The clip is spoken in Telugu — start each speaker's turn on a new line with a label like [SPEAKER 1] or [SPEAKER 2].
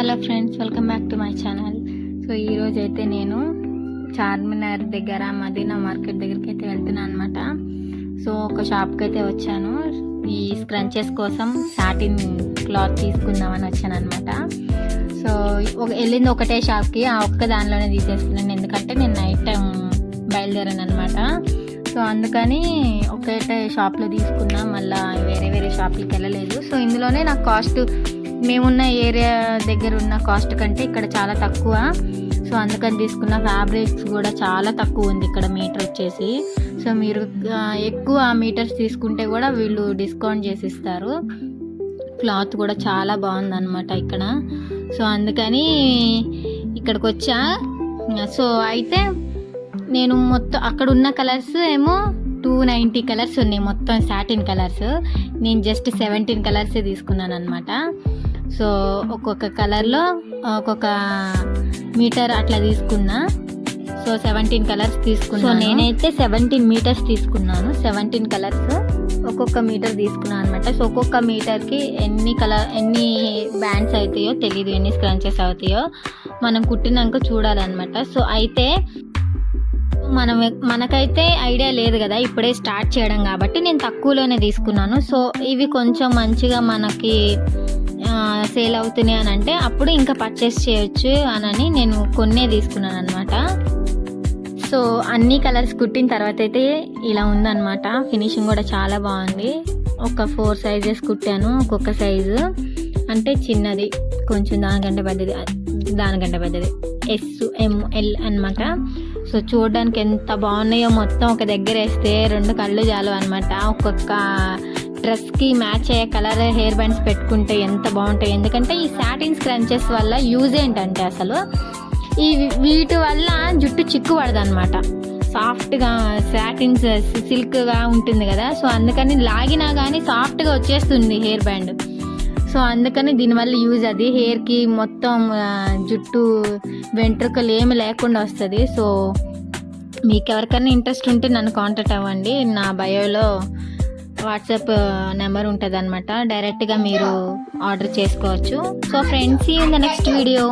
[SPEAKER 1] Hello friends, welcome back to my channel. So ఈరోజు అయితే నేను చార్మినార్ దగ్గర మదీనా మార్కెట్ దగ్గరికి అయితే వెళ్తున్నాను అనమాట. సో ఒక షాప్కి అయితే వచ్చాను. ఈ స్క్రంచెస్ కోసం సాటిన్ క్లాత్ తీసుకుందామని వచ్చాను అనమాట. సో వెళ్ళింది ఒకటే షాప్కి, ఆ ఒక్క దానిలోనే తీసేసుకున్నాను, ఎందుకంటే నేను నైట్ టైం బయలుదేరాను అనమాట. సో అందుకని ఒకటే షాప్లో తీసుకున్నా, మళ్ళీ వేరే వేరే షాప్లకి వెళ్ళలేదు. సో ఇందులోనే నాకు కాస్ట్ మేమున్న ఏరియా దగ్గర ఉన్న కాస్ట్ కంటే ఇక్కడ చాలా తక్కువ. సో అందుకని తీసుకున్న. ఫ్యాబ్రిక్స్ కూడా చాలా తక్కువ ఉంది ఇక్కడ, మీటర్ వచ్చేసి. సో మీరు ఎక్కువ మీటర్స్ తీసుకుంటే కూడా వీళ్ళు డిస్కౌంట్ చేసి ఇస్తారు. క్లాత్ కూడా చాలా బాగుందన్నమాట ఇక్కడ. సో అందుకని ఇక్కడికి వచ్చా. సో అయితే నేను మొత్తం అక్కడ ఉన్న కలర్స్ ఏమో 290 కలర్స్ ఉన్నాయి, మొత్తం సాటిన్ కలర్స్. నేను జస్ట్ 17 కలర్సే తీసుకున్నాను అనమాట. సో ఒక్కొక్క కలర్లో ఒక్కొక్క మీటర్ అట్లా తీసుకున్నా. సో 17 కలర్స్ తీసుకున్నాను. సో నేనైతే 17 మీటర్స్ తీసుకున్నాను. 17 కలర్స్ ఒక్కొక్క మీటర్ తీసుకున్నాను అనమాట. సో ఒక్కొక్క మీటర్కి ఎన్ని బ్యాండ్స్ అవుతాయో తెలీదు, ఎన్ని స్క్రంచెస్ అవుతాయో మనం కుట్టినాక చూడాలన్నమాట. సో అయితే మనకైతే ఐడియా లేదు కదా, ఇప్పుడే స్టార్ట్ చేయడం కాబట్టి నేను తక్కువలోనే తీసుకున్నాను. సో ఇవి కొంచెం మంచిగా మనకి సేల్ అవుతున్నాయి అని అంటే అప్పుడు ఇంకా పర్చేస్ చేయొచ్చు అని నేను కొన్నే తీసుకున్నాను అనమాట. సో అన్ని కలర్స్ కుట్టిన తర్వాత అయితే ఇలా ఉందన్నమాట. ఫినిషింగ్ కూడా చాలా బాగుంది. ఒక 4 సైజెస్ కుట్టాను. ఒక్కొక్క సైజు అంటే చిన్నది కొంచెం, దానికంటే పెద్దది S, M, L అనమాట. సో చూడడానికి ఎంత బాగున్నాయో, మొత్తం ఒక దగ్గర వేస్తే 2 కళ్ళు చాలు అనమాట. ఒక్కొక్క డ్రెస్కి మ్యాచ్ అయ్యే కలర్ హెయిర్ బ్యాండ్స్ పెట్టుకుంటే ఎంత బాగుంటాయి. ఎందుకంటే ఈ సాటిన్ స్క్రంచెస్ వల్ల యూజ్ ఏంటంటే అసలు వీటి వల్ల జుట్టు చిక్కు పడదు అనమాట. సాఫ్ట్గా సాటిన్ సిల్క్గా ఉంటుంది కదా. సో అందుకని లాగినా కానీ సాఫ్ట్గా వచ్చేస్తుంది హెయిర్ బ్యాండ్. సో అందుకని దీనివల్ల యూజ్ అది హెయిర్కి మొత్తం జుట్టు వెంట్రుకలు ఏమి లేకుండా వస్తుంది. సో మీకు ఎవరికైనా ఇంట్రెస్ట్ ఉంటే నన్ను కాంటాక్ట్ అవ్వండి. నా బయోలో వాట్సాప్ నెంబర్ ఉంటుంది అనమాట. డైరెక్ట్గా మీరు ఆర్డర్ చేసుకోవచ్చు. So friends, see you in the next video.